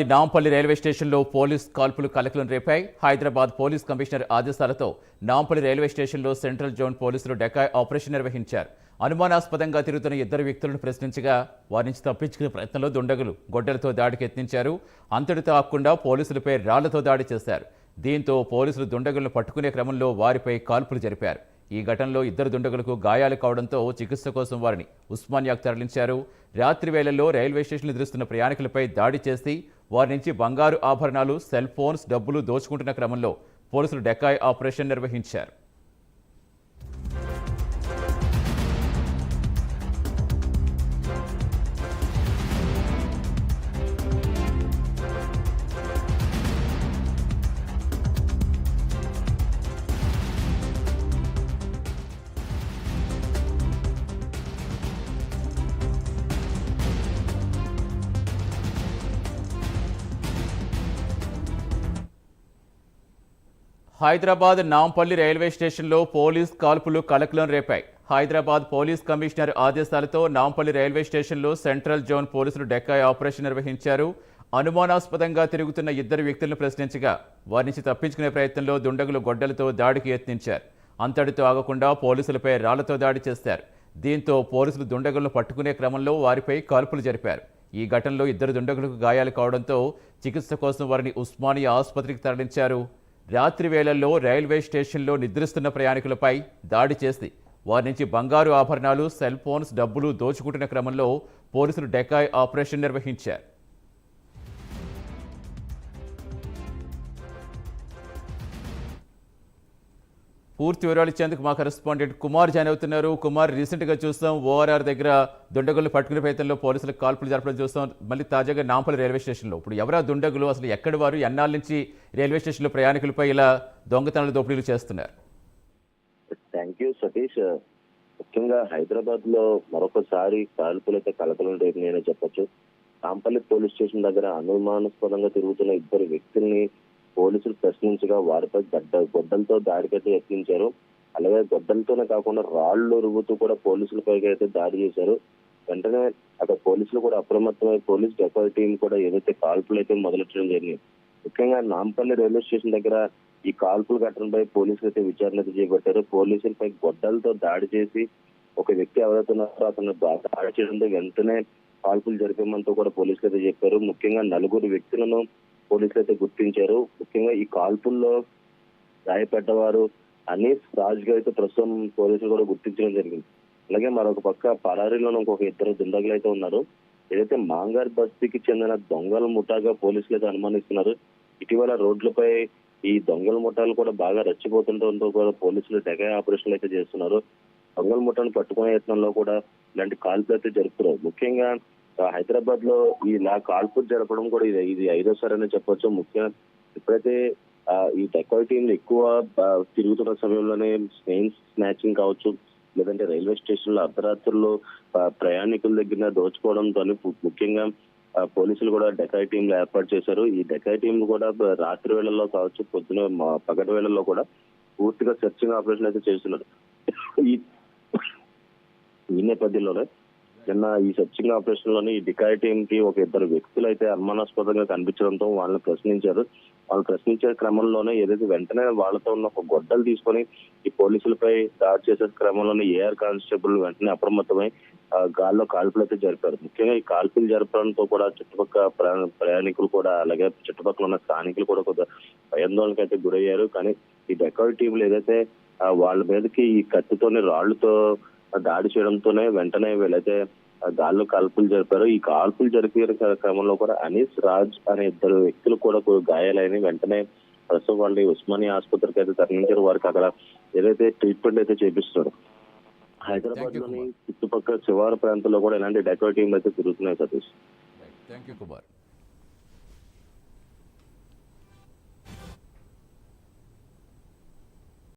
Nampally railway స్టేషన్లో police కాల్పులు కలకలం రేపాయి. హైదరాబాద్ పోలీస్ కమిషనర్ ఆదేశాలతో నాంపల్లి రైల్వే స్టేషన్లో సెంట్రల్ జోన్ పోలీసులు డెకాయ్ ఆపరేషన్ నిర్వహించారు. అనుమానాస్పదంగా తిరుగుతున్న ఇద్దరు వ్యక్తులను ప్రశ్నించగా వారి నుంచి తప్పించుకునే ప్రయత్నంలో దుండగులు గొడ్డలతో దాడికి యత్నించారు. అంతటితో ఆకుండా పోలీసులపై రాళ్లతో దాడి చేశారు. దీంతో పోలీసులు దుండగులను పట్టుకునే క్రమంలో వారిపై కాల్పులు జరిపారు. ఈ ఘటనలో ఇద్దరు దుండగులకు గాయాలు కావడంతో చికిత్స కోసం వారిని ఉస్మానియాకు తరలించారు. రాత్రి వేళల్లో రైల్వే స్టేషన్ ఎదురుస్తున్న ప్రయాణికులపై దాడి చేసి వారి నుంచి బంగారు ఆభరణాలు, సెల్ ఫోన్స్, డబ్బులు దోచుకుంటున్న క్రమంలో పోలీసులు డెకాయ్ ఆపరేషన్ నిర్వహించారు. హైదరాబాద్ నాంపల్లి రైల్వే స్టేషన్లో పోలీస్ కాల్పులు కలకలం రేపాయి. హైదరాబాద్ పోలీస్ కమిషనర్ ఆదేశాలతో నాంపల్లి రైల్వే స్టేషన్లో సెంట్రల్ జోన్ పోలీసులు డెకాయ్ ఆపరేషన్ నిర్వహించారు. అనుమానాస్పదంగా తిరుగుతున్న ఇద్దరు వ్యక్తులను ప్రశ్నించగా వారి నుంచి తప్పించుకునే ప్రయత్నంలో దుండగులు గొడ్డలతో దాడికి యత్నించారు. అంతటితో ఆగకుండా పోలీసులపై రాళ్లతో దాడి చేశారు. దీంతో పోలీసులు దుండగులను పట్టుకునే క్రమంలో వారిపై కాల్పులు జరిపారు. ఈ ఘటనలో ఇద్దరు దుండగులకు గాయాలు కావడంతో చికిత్స కోసం వారిని ఉస్మానియా ఆసుపత్రికి తరలించారు. రాత్రి వేళల్లో రైల్వే స్టేషన్లో నిద్రిస్తున్న ప్రయాణికులపై దాడి చేసి వారి నుంచి బంగారు ఆభరణాలు, సెల్ ఫోన్స్, డబ్బులు దోచుకుంటున్న క్రమంలో పోలీసులు డెకాయ్ ఆపరేషన్ నిర్వహించారు. పూర్తి వివరాలు ఇచ్చేందుకు మా కరెస్పాండెంట్ కుమార్ జాయిన్ అవుతున్నారు. కుమార్, రీసెంట్గా చూస్తాం ఓఆర్ఆర్ దగ్గర దుండగులు పట్టుకునే ప్రయత్నంలో పోలీసులకు కాల్పులు జరపడం చూస్తాం. మళ్ళీ తాజాగా నాంపల్లి రైల్వే స్టేషన్లో ఇప్పుడు ఎవరా దుండగులు, అసలు ఎక్కడి వారు, ఎన్నాళ్ళ నుంచి రైల్వే స్టేషన్లో ప్రయాణికులపై ఇలా దొంగతనాలు, దోపిడీలు చేస్తున్నారు? Thank you Satish. ముఖ్యంగా హైదరాబాద్ లో మరొకసారి కాల్పులు అయితే కలకలం రేపినాయనే చెప్పొచ్చు. నాంపల్లి పోలీస్ స్టేషన్ దగ్గర అనుమానాస్పదంగా తిరుగుతున్న ఇద్దరు వ్యక్తుల్ని పోలీసులు ప్రశ్నించగా వారిపై గొడ్డలతో దాడికైతే యత్నించారు. అలాగే గొడ్డలతోనే కాకుండా రాళ్లు రువ్వుతూ కూడా పోలీసులపై అయితే దాడి చేశారు. వెంటనే అక్కడ పోలీసులు కూడా అప్రమత్తమై పోలీస్ డెకాయ్ టీం కూడా ఏదైతే కాల్పులు అయితే మొదలెట్టడం జరిగింది. ముఖ్యంగా నాంపల్లి రైల్వే స్టేషన్ దగ్గర ఈ కాల్పుల ఘటనపై పోలీసులు అయితే విచారణ అయితే చేపట్టారు. పోలీసులపై గొడ్డలతో దాడి చేసి ఒక వ్యక్తి ఎవరైతే ఉన్నారో అతను దాడి చేయడంతో వెంటనే కాల్పులు జరిపేమంటూ కూడా పోలీసులు అయితే చెప్పారు. ముఖ్యంగా నలుగురు వ్యక్తులను పోలీసులు అయితే గుర్తించారు. ముఖ్యంగా ఈ కాల్పుల్లో గాయపడ్డవారు అనీస్ రాజ్ గా అయితే ప్రస్తుతం పోలీసులు కూడా గుర్తించడం జరిగింది. అలాగే మరొక పక్క పరారీలోనే ఇంకొక ఇద్దరు దుండగులు అయితే ఉన్నారు. ఏదైతే మాంగార్ బస్తీకి చెందిన దొంగల ముఠాగా పోలీసులు అయితే అనుమానిస్తున్నారు. ఇటీవల రోడ్లపై ఈ దొంగల ముఠాలు కూడా బాగా రెచ్చిపోతుండటంతో కూడా పోలీసులు డెకాయ్ ఆపరేషన్లు అయితే చేస్తున్నారు. దొంగల ముఠాను పట్టుకునే యత్నంలో కూడా ఇలాంటి కాల్పులు అయితే జరుపుతున్నారు. ముఖ్యంగా హైదరాబాద్ లో ఇలా కాల్పులు జరపడం కూడా ఇది ఐదోసారి అని చెప్పొచ్చు. ముఖ్యంగా ఎప్పుడైతే ఈ డెకాయ్ టీంలు ఎక్కువ తిరుగుతున్న సమయంలోనే చైన్ స్నాచింగ్ కావచ్చు, లేదంటే రైల్వే స్టేషన్ లో అర్ధరాత్రుల్లో ప్రయాణికుల దగ్గర దోచుకోవడంతో ముఖ్యంగా పోలీసులు కూడా డెకాయ్ టీంలు ఏర్పాటు చేశారు. ఈ డెకాయ్ టీంలు కూడా రాత్రి వేళల్లో కావచ్చు, పొద్దున పగటి వేళల్లో కూడా పూర్తిగా సెర్చింగ్ ఆపరేషన్ అయితే చేస్తున్నారు. ఈ నేపథ్యంలోనే నిన్న ఈ సెర్చింగ్ ఆపరేషన్ లోని ఈ డెకాయ్ టీం కి ఒక ఇద్దరు వ్యక్తులు అయితే అనుమానాస్పదంగా కనిపించడంతో వాళ్ళని ప్రశ్నించారు. వాళ్ళు ప్రశ్నించే క్రమంలోనే ఏదైతే వెంటనే వాళ్ళతో ఉన్న ఒక గొడ్డలు తీసుకొని ఈ పోలీసులపై దాడి చేసే క్రమంలోనే ఏఆర్ కానిస్టేబుల్ వెంటనే అప్రమత్తమై గాల్లో కాల్పులు అయితే జరిపారు. ముఖ్యంగా ఈ కాల్పులు జరపడంతో కూడా చుట్టుపక్కల ప్రయాణికులు కూడా, అలాగే చుట్టుపక్కల ఉన్న స్థానికులు కూడా కొంత భయాందోళనకు అయితే గురయ్యారు. కానీ ఈ డెకాయ్ టీంలు ఏదైతే వాళ్ళ మీదకి ఈ కత్తితోని రాళ్లతో దాడి చేయడంతోనే వెంటనే వీళ్ళైతే గాల్లో కాల్పులు జరిపారు. ఈ కాల్పులు జరిపే క్రమంలో కూడా అనీస్ రాజ్ అనే ఇద్దరు వ్యక్తులు కూడా గాయాలని వెంటనే ప్రస్తుతం వాళ్ళని ఉస్మానియా ఆసుపత్రికి అయితే తరలించారు. వారికి అక్కడ ఏదైతే ట్రీట్మెంట్ అయితే చేపిస్తున్నారు. హైదరాబాద్ లోని చుట్టుపక్కల శివారు ప్రాంతాల్లో కూడా ఇలాంటి డెకాయ్ టీంలు అయితే తిరుగుతున్నాయి సతీష్. Thank you Kumar.